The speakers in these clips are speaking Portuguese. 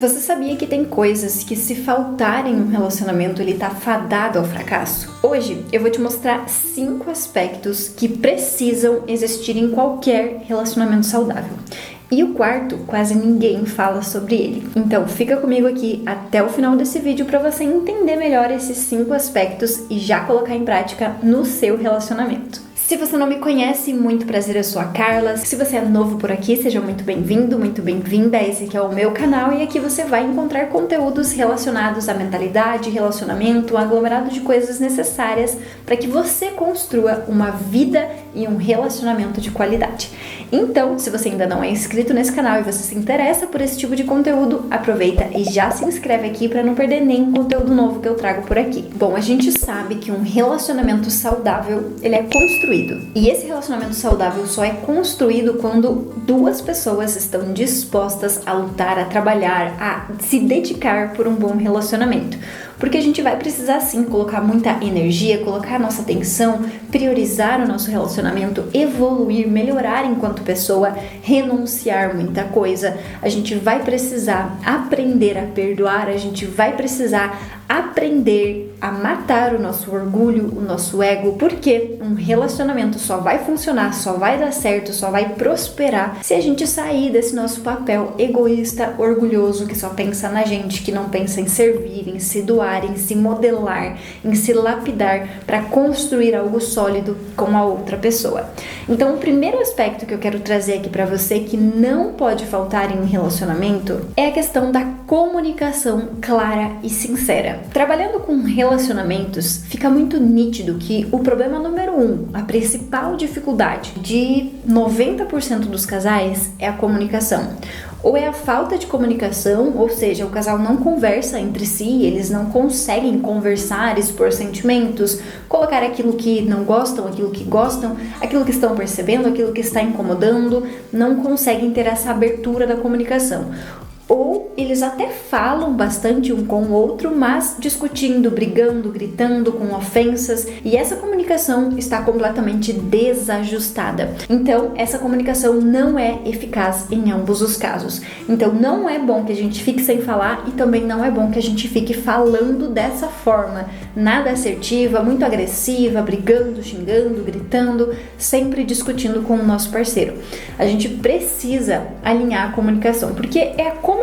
Você sabia que tem coisas que, se faltarem um relacionamento, ele tá fadado ao fracasso? Hoje eu vou te mostrar 5 aspectos que precisam existir em qualquer relacionamento saudável. E o quarto, quase ninguém fala sobre ele. Então fica comigo aqui até o final desse vídeo para você entender melhor esses 5 aspectos e já colocar em prática no seu relacionamento. Se você não me conhece, muito prazer, eu sou a Carla. Se você é novo por aqui, seja muito bem-vindo, muito bem-vinda. Esse aqui é o meu canal e aqui você vai encontrar conteúdos relacionados à mentalidade, relacionamento, um aglomerado de coisas necessárias para que você construa uma vida e um relacionamento de qualidade. Então, se você ainda não é inscrito nesse canal e você se interessa por esse tipo de conteúdo, aproveita e já se inscreve aqui para não perder nenhum conteúdo novo que eu trago por aqui. Bom, a gente sabe que um relacionamento saudável, ele é construído. E esse relacionamento saudável só é construído quando duas pessoas estão dispostas a lutar, a trabalhar, a se dedicar por um bom relacionamento. Porque a gente vai precisar sim colocar muita energia, colocar a nossa atenção, priorizar o nosso relacionamento, evoluir, melhorar enquanto pessoa, renunciar muita coisa. A gente vai precisar aprender a perdoar, a gente vai precisar aprender a matar o nosso orgulho, o nosso ego, porque um relacionamento só vai funcionar, só vai dar certo, só vai prosperar se a gente sair desse nosso papel egoísta, orgulhoso, que só pensa na gente, que não pensa em servir, em se doar, em se modelar, em se lapidar para construir algo sólido com a outra pessoa. Então, o primeiro aspecto que eu quero trazer aqui para você que não pode faltar em um relacionamento é a questão da comunicação clara e sincera. Trabalhando com relacionamentos, fica muito nítido que o problema número 1, a principal dificuldade de 90% dos casais é a comunicação. Ou é a falta de comunicação, ou seja, o casal não conversa entre si, eles não conseguem conversar, expor sentimentos, colocar aquilo que não gostam, aquilo que gostam, aquilo que estão percebendo, aquilo que está incomodando, não conseguem ter essa abertura da comunicação. Ou eles até falam bastante um com o outro, mas discutindo, brigando, gritando, com ofensas, e essa comunicação está completamente desajustada. Então, essa comunicação não é eficaz em ambos os casos. Então, não é bom que a gente fique sem falar e também não é bom que a gente fique falando dessa forma, nada assertiva, muito agressiva, brigando, xingando, gritando, sempre discutindo com o nosso parceiro. A gente precisa alinhar a comunicação, porque é a comunicação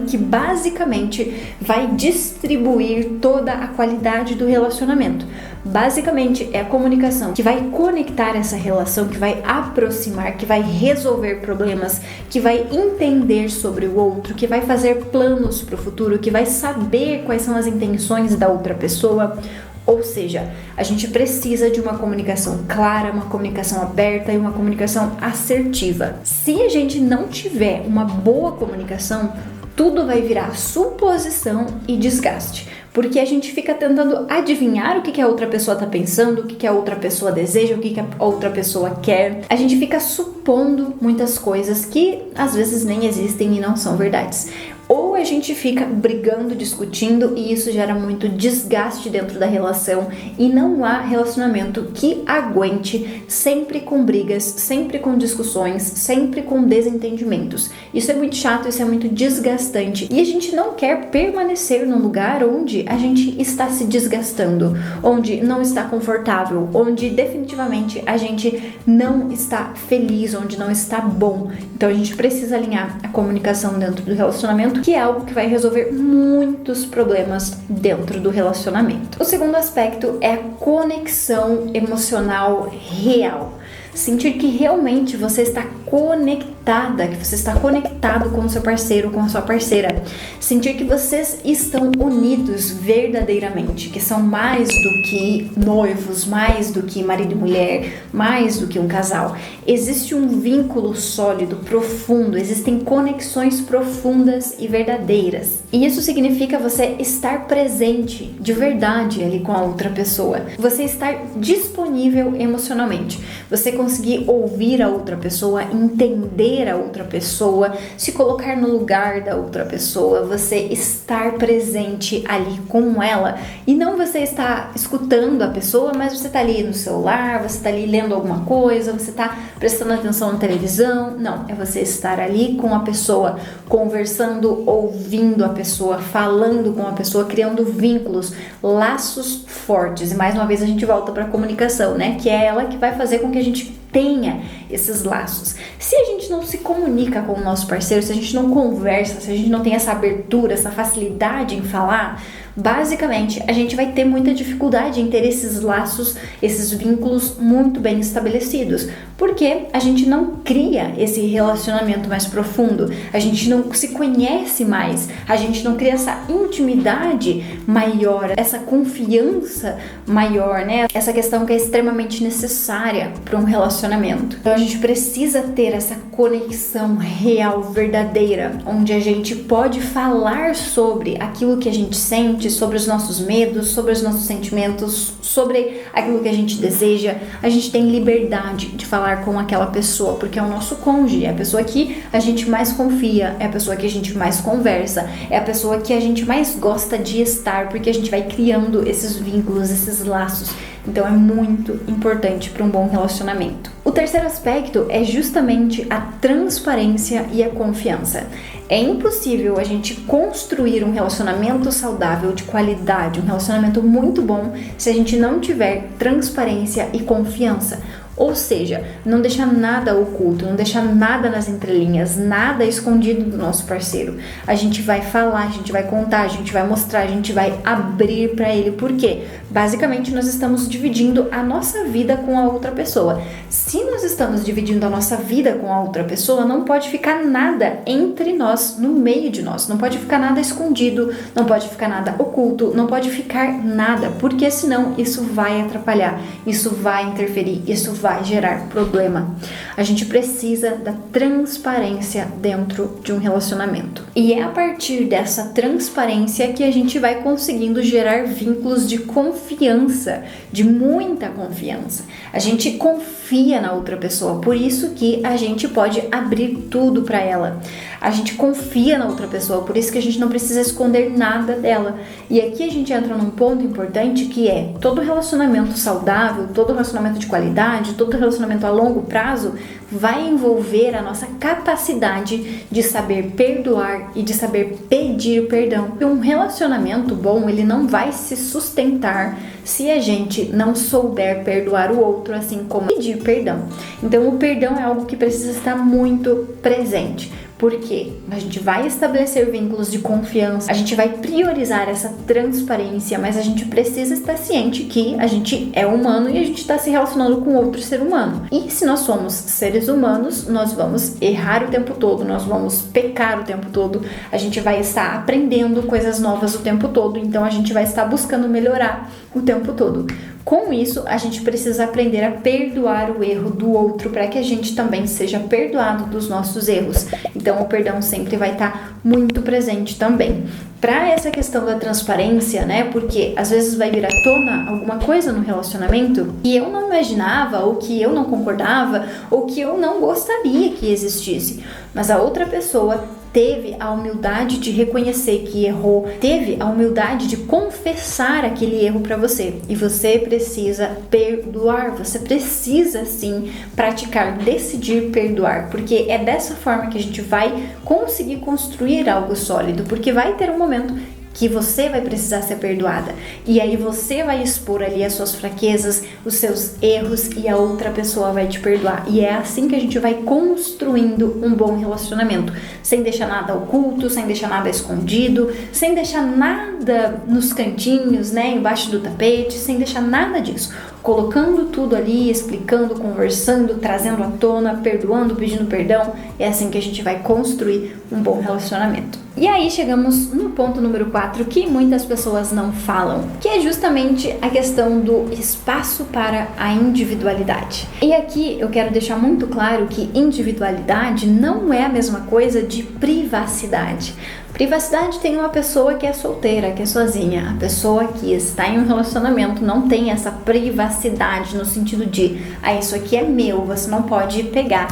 que basicamente vai distribuir toda a qualidade do relacionamento. Basicamente é a comunicação que vai conectar essa relação, que vai aproximar, que vai resolver problemas, que vai entender sobre o outro, que vai fazer planos para o futuro, que vai saber quais são as intenções da outra pessoa. Ou seja, a gente precisa de uma comunicação clara, uma comunicação aberta e uma comunicação assertiva. Se a gente não tiver uma boa comunicação, tudo vai virar suposição e desgaste. Porque a gente fica tentando adivinhar o que a outra pessoa está pensando, o que a outra pessoa deseja, o que a outra pessoa quer. A gente fica supondo muitas coisas que às vezes nem existem e não são verdades. Ou a gente fica brigando, discutindo e isso gera muito desgaste dentro da relação e não há relacionamento que aguente sempre com brigas, sempre com discussões, sempre com desentendimentos. Isso é muito chato, isso é muito desgastante e a gente não quer permanecer num lugar onde a gente está se desgastando, onde não está confortável, onde definitivamente a gente não está feliz, onde não está bom. Então a gente precisa alinhar a comunicação dentro do relacionamento, que é algo que vai resolver muitos problemas dentro do relacionamento. O segundo aspecto é a conexão emocional real. Sentir que realmente você está conectada, que você está conectado com o seu parceiro, com a sua parceira. Sentir que vocês estão unidos verdadeiramente, que são mais do que noivos, mais do que marido e mulher, mais do que um casal. Existe um vínculo sólido, profundo, existem conexões profundas e verdadeiras. E isso significa você estar presente de verdade ali com a outra pessoa. Você estar disponível emocionalmente. Você conseguir ouvir a outra pessoa, entender a outra pessoa, se colocar no lugar da outra pessoa, você estar presente ali com ela e não você estar escutando a pessoa, mas você tá ali no celular, você tá ali lendo alguma coisa, você tá prestando atenção na televisão. Não, é você estar ali com a pessoa, conversando, ouvindo a pessoa, falando com a pessoa, criando vínculos, laços fortes. E mais uma vez a gente volta para a comunicação, né? Que é ela que vai fazer com que a gente tenha esses laços. Se a gente não se comunica com o nosso parceiro, se a gente não conversa, se a gente não tem essa abertura, essa facilidade em falar, basicamente a gente vai ter muita dificuldade em ter esses laços, esses vínculos muito bem estabelecidos, porque a gente não cria esse relacionamento mais profundo, a gente não se conhece mais, a gente não cria essa intimidade maior, essa confiança maior, né? Essa questão que é extremamente necessária para um relacionamento. Então a gente precisa ter essa conexão real, verdadeira, onde a gente pode falar sobre aquilo que a gente sente, sobre os nossos medos, sobre os nossos sentimentos, sobre aquilo que a gente deseja. A gente tem liberdade de falar com aquela pessoa, porque é o nosso cônjuge, é a pessoa que a gente mais confia, é a pessoa que a gente mais conversa, é a pessoa que a gente mais gosta de estar, porque a gente vai criando esses vínculos, esses laços. Então é muito importante para um bom relacionamento. O terceiro aspecto é justamente a transparência e a confiança. É impossível a gente construir um relacionamento saudável, de qualidade, um relacionamento muito bom, se a gente não tiver transparência e confiança. Ou seja, não deixar nada oculto, não deixar nada nas entrelinhas, nada escondido do nosso parceiro. A gente vai falar, a gente vai contar, a gente vai mostrar, a gente vai abrir para ele. Por quê? Basicamente, nós estamos dividindo a nossa vida com a outra pessoa. Se nós estamos dividindo a nossa vida com a outra pessoa, não pode ficar nada entre nós, no meio de nós. Não pode ficar nada escondido, não pode ficar nada oculto, não pode ficar nada, porque senão isso vai atrapalhar, isso vai interferir, isso vai gerar problema. A gente precisa da transparência dentro de um relacionamento. E é a partir dessa transparência que a gente vai conseguindo gerar vínculos de confiança, de muita confiança. A gente confia na outra pessoa, por isso que a gente pode abrir tudo para ela. A gente confia na outra pessoa, por isso que a gente não precisa esconder nada dela. E aqui a gente entra num ponto importante que é todo relacionamento saudável, todo relacionamento de qualidade, todo relacionamento a longo prazo vai envolver a nossa capacidade de saber perdoar e de saber pedir perdão. Um relacionamento bom, ele não vai se sustentar se a gente não souber perdoar o outro, assim como pedir perdão. Então o perdão é algo que precisa estar muito presente. Porque a gente vai estabelecer vínculos de confiança, a gente vai priorizar essa transparência, mas a gente precisa estar ciente que a gente é humano e a gente está se relacionando com outro ser humano. E se nós somos seres humanos, nós vamos errar o tempo todo, nós vamos pecar o tempo todo, a gente vai estar aprendendo coisas novas o tempo todo, então a gente vai estar buscando melhorar o tempo todo. Com isso, a gente precisa aprender a perdoar o erro do outro para que a gente também seja perdoado dos nossos erros. Então, o perdão sempre vai estar muito presente também. Para essa questão da transparência, né? Porque às vezes vai vir à tona alguma coisa no relacionamento que eu não imaginava, ou que eu não concordava, ou que eu não gostaria que existisse. Mas a outra pessoa teve a humildade de reconhecer que errou, teve a humildade de confessar aquele erro para você. E você precisa perdoar, você precisa sim praticar, decidir perdoar, porque é dessa forma que a gente vai conseguir construir algo sólido, porque vai ter um momento que você vai precisar ser perdoada. E aí você vai expor ali as suas fraquezas, os seus erros, e a outra pessoa vai te perdoar. E é assim que a gente vai construindo um bom relacionamento, sem deixar nada oculto, sem deixar nada escondido, sem deixar nada nos cantinhos, né, embaixo do tapete, sem deixar nada disso. Colocando tudo ali, explicando, conversando, trazendo à tona, perdoando, pedindo perdão. É assim que a gente vai construir um bom relacionamento. E aí chegamos no ponto número 4, que muitas pessoas não falam, que é justamente a questão do espaço para a individualidade. E aqui eu quero deixar muito claro que individualidade não é a mesma coisa de privacidade. Privacidade tem uma pessoa que é solteira, que é sozinha. A pessoa que está em um relacionamento não tem essa privacidade no sentido de, isso aqui é meu, você não pode pegar.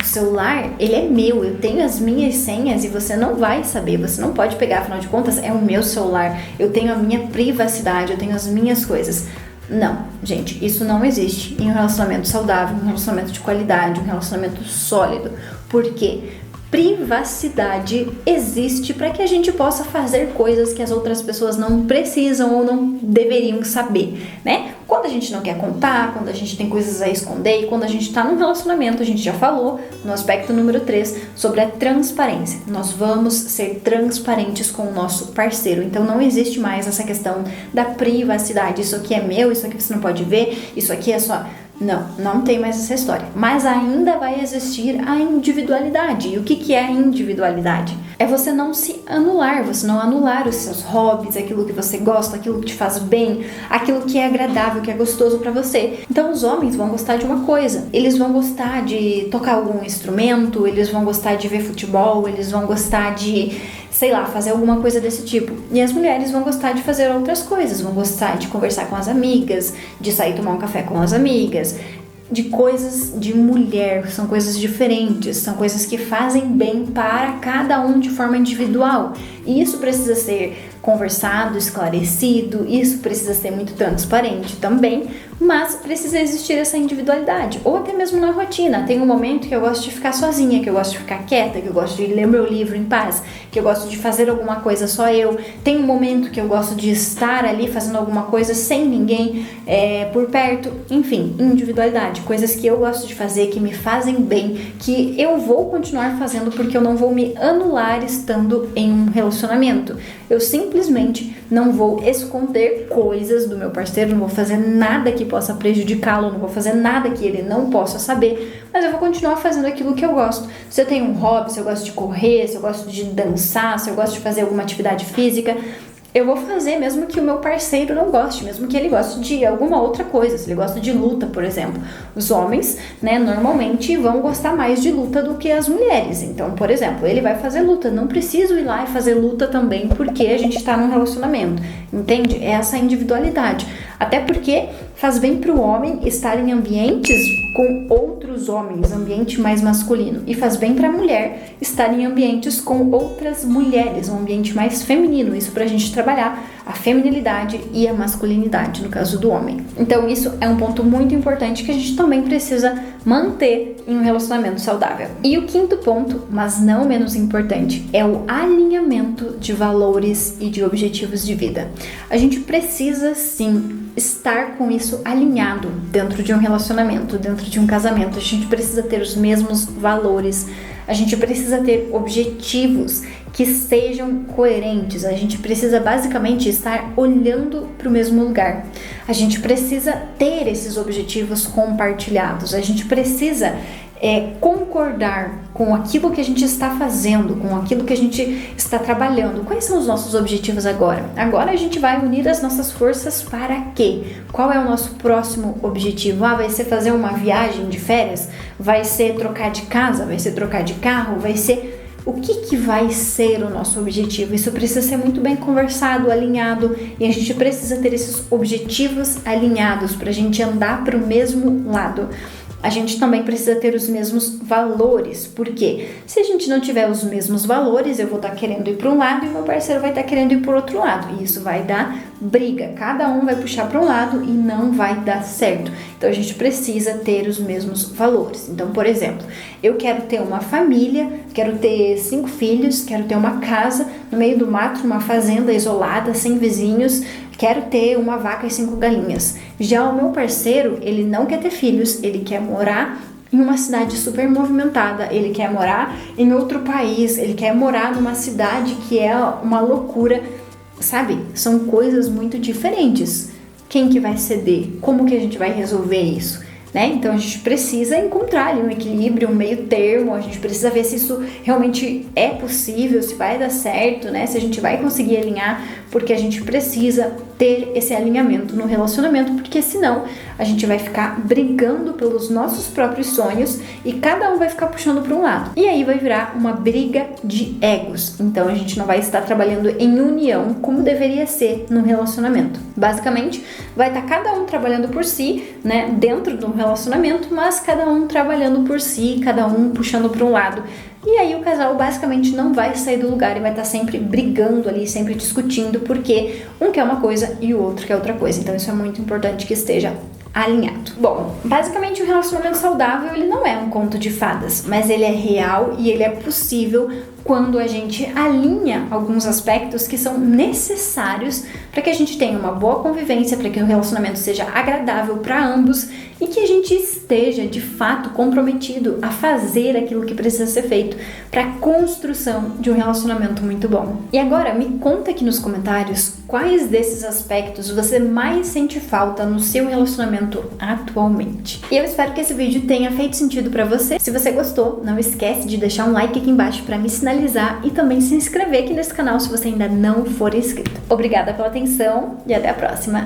O celular, ele é meu, eu tenho as minhas senhas e você não vai saber, você não pode pegar, afinal de contas, é o meu celular, eu tenho a minha privacidade, eu tenho as minhas coisas. Não, gente, isso não existe em um relacionamento saudável, um relacionamento de qualidade, um relacionamento sólido. Por quê? Privacidade existe para que a gente possa fazer coisas que as outras pessoas não precisam ou não deveriam saber, né? Quando a gente não quer contar, quando a gente tem coisas a esconder e quando a gente está num relacionamento, a gente já falou no aspecto número 3 sobre a transparência. Nós vamos ser transparentes com o nosso parceiro, então não existe mais essa questão da privacidade. Isso aqui é meu, isso aqui você não pode ver, isso aqui é só... Não tem mais essa história. Mas ainda vai existir a individualidade. E o que é a individualidade? É você não se anular, você não anular os seus hobbies, aquilo que você gosta, aquilo que te faz bem, aquilo que é agradável, que é gostoso pra você. Então os homens vão gostar de uma coisa, eles vão gostar de tocar algum instrumento, eles vão gostar de ver futebol, eles vão gostar de, sei lá, fazer alguma coisa desse tipo. E as mulheres vão gostar de fazer outras coisas, vão gostar de conversar com as amigas, de sair tomar um café com as amigas, de coisas de mulher, são coisas diferentes, são coisas que fazem bem para cada um de forma individual. E isso precisa ser conversado, esclarecido, isso precisa ser muito transparente também, mas precisa existir essa individualidade, ou até mesmo na rotina. Tem um momento que eu gosto de ficar sozinha, que eu gosto de ficar quieta, que eu gosto de ler meu livro em paz, que eu gosto de fazer alguma coisa só eu. Tem um momento que eu gosto de estar ali fazendo alguma coisa sem ninguém por perto. Enfim, individualidade, coisas que eu gosto de fazer, que me fazem bem, que eu vou continuar fazendo porque eu não vou me anular estando em um relacionamento. Eu simplesmente não vou esconder coisas do meu parceiro, não vou fazer nada que possa prejudicá-lo, não vou fazer nada que ele não possa saber, mas eu vou continuar fazendo aquilo que eu gosto. Se eu tenho um hobby, se eu gosto de correr, se eu gosto de dançar, se eu gosto de fazer alguma atividade física, eu vou fazer mesmo que o meu parceiro não goste, mesmo que ele goste de alguma outra coisa, se ele gosta de luta, por exemplo. Os homens, normalmente vão gostar mais de luta do que as mulheres. Então, por exemplo, ele vai fazer luta, não preciso ir lá e fazer luta também porque a gente está num relacionamento, entende? É essa individualidade. Até porque faz bem para o homem estar em ambientes com outros homens, ambiente mais masculino. E faz bem para a mulher estar em ambientes com outras mulheres, um ambiente mais feminino. Isso para a gente trabalhar a feminilidade e a masculinidade, no caso do homem. Então isso é um ponto muito importante que a gente também precisa manter em um relacionamento saudável. E o quinto ponto, mas não menos importante, é o alinhamento de valores e de objetivos de vida. A gente precisa sim estar com isso alinhado dentro de um relacionamento, dentro de um casamento. A gente precisa ter os mesmos valores, a gente precisa ter objetivos que sejam coerentes, a gente precisa basicamente estar olhando para o mesmo lugar. A gente precisa ter esses objetivos compartilhados, a gente precisa concordar com aquilo que a gente está fazendo, com aquilo que a gente está trabalhando. Quais são os nossos objetivos agora? Agora a gente vai unir as nossas forças para quê? Qual é o nosso próximo objetivo? Vai ser fazer uma viagem de férias? Vai ser trocar de casa? Vai ser trocar de carro? Vai ser... O que vai ser o nosso objetivo? Isso precisa ser muito bem conversado, alinhado, e a gente precisa ter esses objetivos alinhados para a gente andar para o mesmo lado. A gente também precisa ter os mesmos valores, porque se a gente não tiver os mesmos valores, eu vou estar querendo ir para um lado e o meu parceiro vai estar querendo ir para o outro lado, e isso vai dar briga, cada um vai puxar para um lado e não vai dar certo. Então a gente precisa ter os mesmos valores. Então, por exemplo, eu quero ter uma família, quero ter 5 filhos, quero ter uma casa no meio do mato, uma fazenda isolada, sem vizinhos, quero ter uma vaca e 5 galinhas. Já o meu parceiro, ele não quer ter filhos, ele quer morar em uma cidade super movimentada, ele quer morar em outro país, ele quer morar numa cidade que é uma loucura, sabe? São coisas muito diferentes. Quem que vai ceder? Como que a gente vai resolver isso? Então a gente precisa encontrar ali um equilíbrio, um meio termo, a gente precisa ver se isso realmente é possível, se vai dar certo, se a gente vai conseguir alinhar, porque a gente precisa ter esse alinhamento no relacionamento, porque senão a gente vai ficar brigando pelos nossos próprios sonhos e cada um vai ficar puxando para um lado. E aí vai virar uma briga de egos. Então a gente não vai estar trabalhando em união como deveria ser no relacionamento. Basicamente, vai estar cada um trabalhando por si, né, dentro do relacionamento, mas cada um trabalhando por si, cada um puxando para um lado. E aí o casal basicamente não vai sair do lugar e vai estar sempre brigando ali, sempre discutindo, porque um quer uma coisa e o outro quer outra coisa. Então isso é muito importante que esteja alinhado. Bom, basicamente o relacionamento saudável, ele não é um conto de fadas, mas ele é real e ele é possível quando a gente alinha alguns aspectos que são necessários para que a gente tenha uma boa convivência, para que o relacionamento seja agradável para ambos e que a gente esteja de fato comprometido a fazer aquilo que precisa ser feito para a construção de um relacionamento muito bom. E agora me conta aqui nos comentários quais desses aspectos você mais sente falta no seu relacionamento atualmente. E eu espero que esse vídeo tenha feito sentido para você. Se você gostou, não esquece de deixar um like aqui embaixo para me sinalizar e também se inscrever aqui nesse canal se você ainda não for inscrito. Obrigada pela atenção e até a próxima.